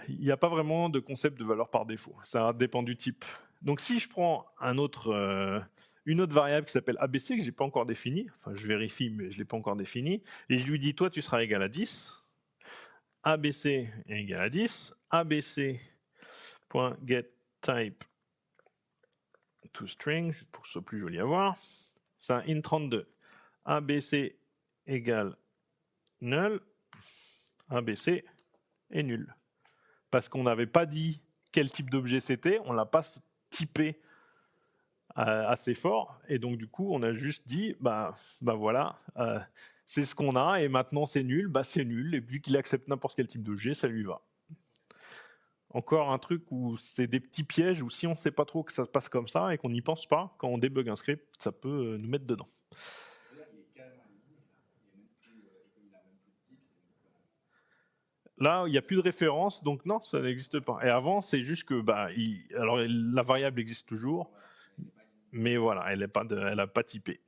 Il n'y a pas vraiment de concept de valeur par défaut, ça dépend du type. Donc si je prends une autre variable qui s'appelle ABC, que je n'ai pas encore définie, enfin je vérifie, mais je ne l'ai pas encore définie, et je lui dis toi tu seras égal à 10, ABC est égal à 10, ABC.getType toString, juste pour que ce soit plus joli à voir, c'est un int32, ABC égale null, ABC est nul. Parce qu'on n'avait pas dit quel type d'objet c'était, on ne l'a pas typé assez fort, et donc du coup on a juste dit bah voilà, c'est ce qu'on a, et maintenant c'est nul, c'est nul, et puis qu'il accepte n'importe quel type d'objet, ça lui va. Encore un truc où c'est des petits pièges, où si on ne sait pas trop que ça se passe comme ça, et qu'on n'y pense pas, quand on débug un script, ça peut nous mettre dedans. Là, il n'y a plus de référence, donc non, ça n'existe pas. Et avant, c'est juste que alors, la variable existe toujours, mais voilà, elle n'a pas typé.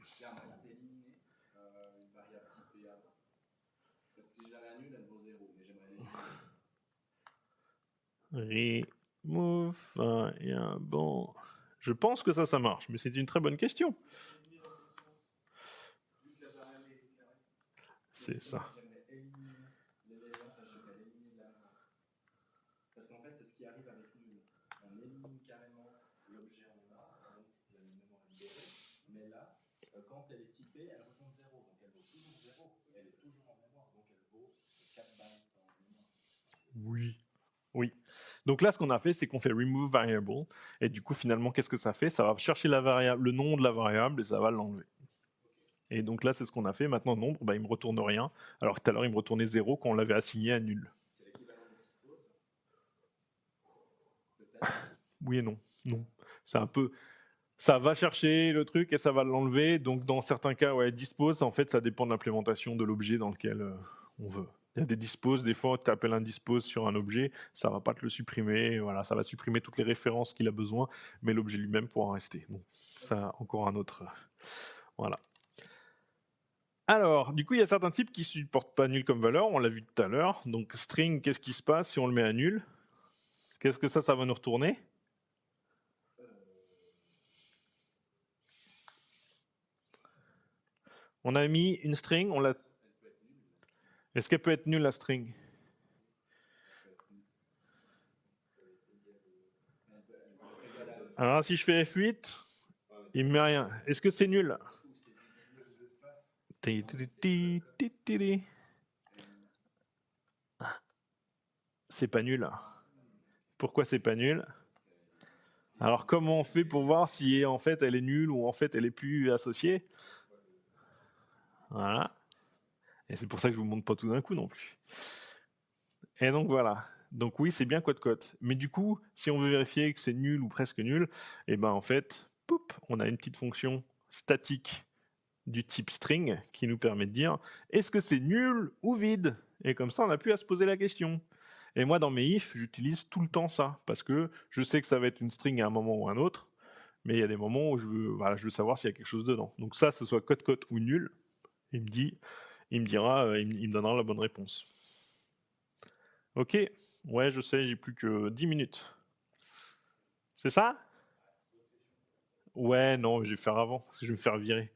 Remove variable. Je pense que ça marche, mais c'est une très bonne question. C'est ça. Parce qu'en fait, c'est ce qui arrive avec nul. On élimine carrément l'objet en mémoire, donc la mémoire libérée, mais là, quand elle est typée, elle retourne 0, donc elle vaut toujours 0, elle est toujours en mémoire, donc elle vaut 4 bytes en mémoire. Oui. Donc là, ce qu'on a fait, c'est qu'on fait remove variable, et du coup, finalement, qu'est-ce que ça fait? Ça va chercher la variable, le nom de la variable, et ça va l'enlever. Et donc là, c'est ce qu'on a fait. Maintenant, nombre, il ne me retourne rien, alors que tout à l'heure, il me retournait 0 quand on l'avait assigné à nul. C'est l'équivalent de dispose? Oui et non. Non. C'est un peu... Ça va chercher le truc et ça va l'enlever. Donc, dans certains cas, ouais, dispose, en fait, ça dépend de l'implémentation de l'objet dans lequel on veut. Il y a des disposes, des fois, tu appelles un dispose sur un objet, ça ne va pas te le supprimer. Voilà, ça va supprimer toutes les références qu'il a besoin, mais l'objet lui-même pourra rester. Donc, ça, encore un autre... Voilà. Alors, du coup, il y a certains types qui ne supportent pas nul comme valeur, on l'a vu tout à l'heure. Donc, string, qu'est-ce qui se passe si on le met à nul? Qu'est-ce que ça va nous retourner? On a mis une string, on l'a... Est-ce qu'elle peut être nulle, la string? Alors, si je fais F8, il ne met rien. Est-ce que c'est nul? C'est pas nul. Pourquoi c'est pas nul? Alors, comment on fait pour voir si en fait elle est nulle ou en fait elle est plus associée? Voilà. Et c'est pour ça que je vous montre pas tout d'un coup non plus. Et donc voilà. Donc oui, c'est bien quote-quote. Mais du coup, si on veut vérifier que c'est nul ou presque nul, et en fait, on a une petite fonction statique du type string qui nous permet de dire est-ce que c'est nul ou vide? Et comme ça, on n'a plus à se poser la question. Et moi, dans mes if, j'utilise tout le temps ça, parce que je sais que ça va être une string à un moment ou à un autre, mais il y a des moments où je veux savoir s'il y a quelque chose dedans. Donc ça, ce soit quote-quote ou nul, il me donnera la bonne réponse. Ok, ouais, je sais, j'ai plus que 10 minutes. C'est ça? Ouais, non, je vais faire avant, parce que je vais me faire virer.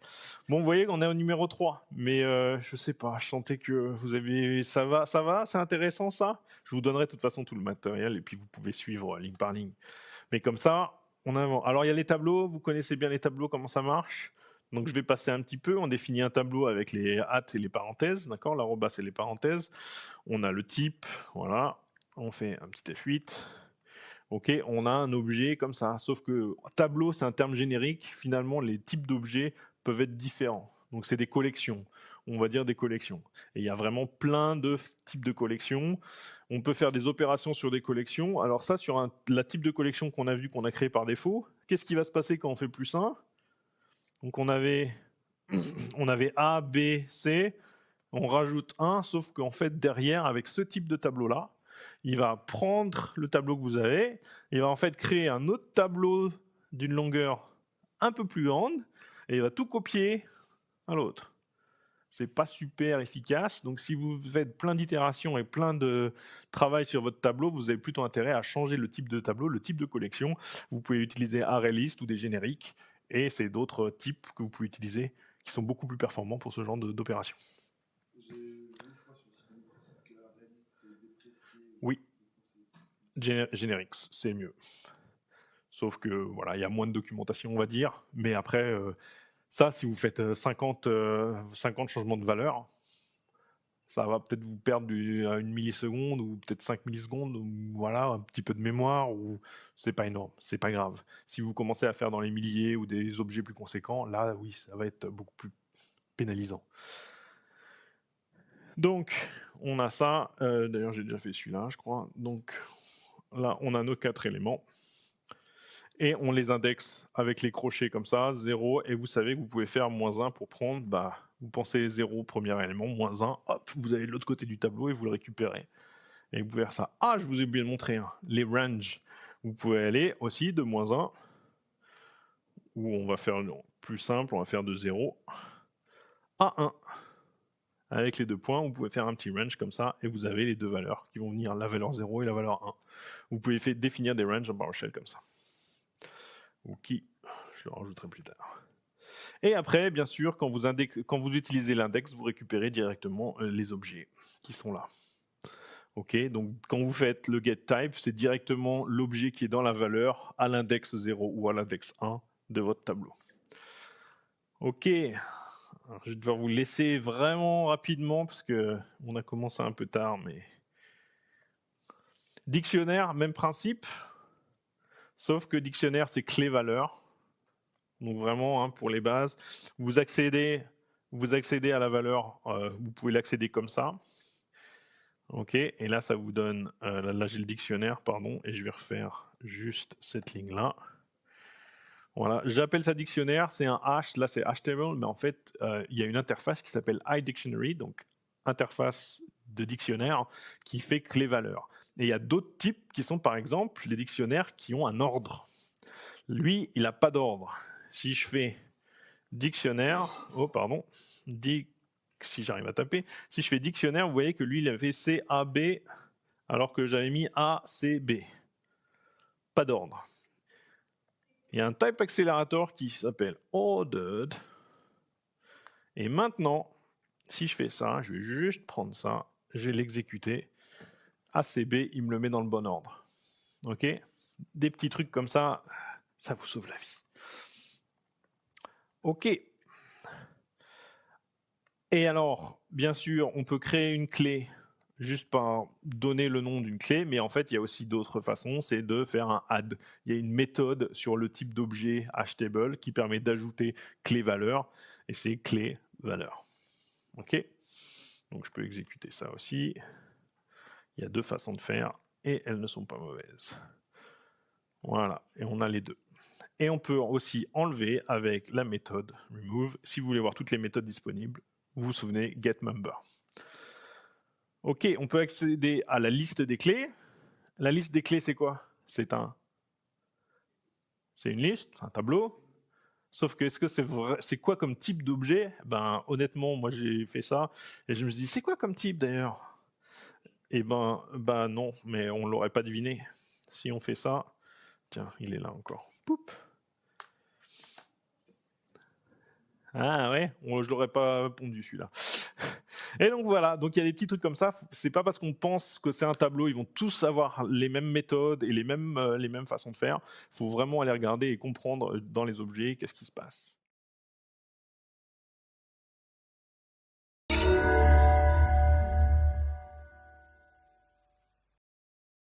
Bon, vous voyez qu'on est au numéro 3, mais je sais pas, je sentais que vous avez... Ça va, c'est intéressant ça? Je vous donnerai de toute façon tout le matériel, et puis vous pouvez suivre ligne par ligne. Mais comme ça, on avance. Alors, il y a les tableaux, vous connaissez bien les tableaux, comment ça marche? Donc, je vais passer un petit peu, on définit un tableau avec les hâtes et les parenthèses, d'accord? L'arrobas et les parenthèses. On a le type, voilà, on fait un petit F8. Ok, on a un objet comme ça, sauf que tableau, c'est un terme générique. Finalement, les types d'objets peuvent être différents. Donc, c'est des collections. On va dire des collections. Et il y a vraiment plein de types de collections. On peut faire des opérations sur des collections. Alors ça, sur la type de collection qu'on a vu, qu'on a créé par défaut, qu'est-ce qui va se passer quand on fait plus 1? Donc, on avait A, B, C. On rajoute 1, sauf qu'en fait, derrière, avec ce type de tableau-là, il va prendre le tableau que vous avez, il va en fait créer un autre tableau d'une longueur un peu plus grande et il va tout copier à l'autre. C'est pas super efficace. Donc, si vous faites plein d'itérations et plein de travail sur votre tableau, vous avez plutôt intérêt à changer le type de tableau, le type de collection. Vous pouvez utiliser ArrayList ou des génériques. Et c'est d'autres types que vous pouvez utiliser qui sont beaucoup plus performants pour ce genre d'opération. J'ai vu, je crois, sur le site de Microsoft que ArrayList, c'est déprécié. Oui. Generics, c'est mieux. Sauf que voilà, il y a moins de documentation, on va dire. Mais après, ça, si vous faites 50 changements de valeur, ça va peut-être vous perdre à 1 milliseconde ou peut-être 5 millisecondes, ou voilà, un petit peu de mémoire, ou c'est pas énorme, c'est pas grave. Si vous commencez à faire dans les milliers ou des objets plus conséquents, là, oui, ça va être beaucoup plus pénalisant. Donc, on a ça. D'ailleurs, j'ai déjà fait celui-là, je crois. Donc, là, on a nos 4 éléments. Et on les indexe avec les crochets comme ça, 0, et vous savez que vous pouvez faire -1 pour prendre, vous pensez 0, premier élément, -1, hop, vous allez de l'autre côté du tableau et vous le récupérez. Et vous pouvez faire ça. Ah, je vous ai oublié de montrer, les ranges. Vous pouvez aller aussi de -1, où on va faire plus simple, on va faire de 0 à 1. Avec les 2 points, vous pouvez faire un petit range comme ça, et vous avez les 2 valeurs qui vont venir, la valeur 0 et la valeur 1. Vous pouvez définir des ranges en PowerShell comme ça. Ou qui, je le rajouterai plus tard. Et après, bien sûr, quand vous utilisez l'index, vous récupérez directement les objets qui sont là. Ok, donc quand vous faites le getType, c'est directement l'objet qui est dans la valeur à l'index 0 ou à l'index 1 de votre tableau. Ok, alors, je vais devoir vous laisser vraiment rapidement parce qu'on a commencé un peu tard, mais... Dictionnaire, même principe. Sauf que dictionnaire, c'est clé-valeur. Donc vraiment, pour les bases, vous accédez à la valeur, vous pouvez l'accéder comme ça. Ok, et là, ça vous donne, là j'ai le dictionnaire, pardon, et je vais refaire juste cette ligne-là. Voilà, j'appelle ça dictionnaire, c'est un hash, là c'est hashtable, mais en fait, il y a une interface qui s'appelle iDictionary, donc interface de dictionnaire, qui fait clé-valeur. Et il y a d'autres types qui sont par exemple les dictionnaires qui ont un ordre. Lui, il n'a pas d'ordre. Si je fais dictionnaire, si j'arrive à taper, si je fais dictionnaire, vous voyez que lui, il avait CAB alors que j'avais mis ACB. Pas d'ordre. Il y a un type accelerator qui s'appelle ordered. Et maintenant, si je fais ça, je vais juste prendre ça, je vais l'exécuter. ACB, il me le met dans le bon ordre. Ok ? Des petits trucs comme ça, ça vous sauve la vie. Ok. Et alors, bien sûr, on peut créer une clé juste par donner le nom d'une clé, mais en fait, il y a aussi d'autres façons, c'est de faire un add. Il y a une méthode sur le type d'objet hashtable qui permet d'ajouter clé-valeur, et c'est clé-valeur. Ok ? Donc, je peux exécuter ça aussi. Il y a 2 façons de faire, et elles ne sont pas mauvaises. Voilà, et on a les 2. Et on peut aussi enlever avec la méthode remove. Si vous voulez voir toutes les méthodes disponibles, vous vous souvenez getMember. Ok, on peut accéder à la liste des clés. La liste des clés, c'est quoi ? C'est une liste, un tableau. Sauf que, est-ce que c'est quoi comme type d'objet ? Honnêtement, moi j'ai fait ça, et je me suis dit, c'est quoi comme type d'ailleurs ? Eh non, mais on ne l'aurait pas deviné. Si on fait ça, tiens, il est là encore. Poup. Ah ouais, je l'aurais pas pondu celui-là. Et donc voilà, donc il y a des petits trucs comme ça. C'est pas parce qu'on pense que c'est un tableau, ils vont tous avoir les mêmes méthodes et les mêmes façons de faire. Il faut vraiment aller regarder et comprendre dans les objets qu'est-ce qui se passe.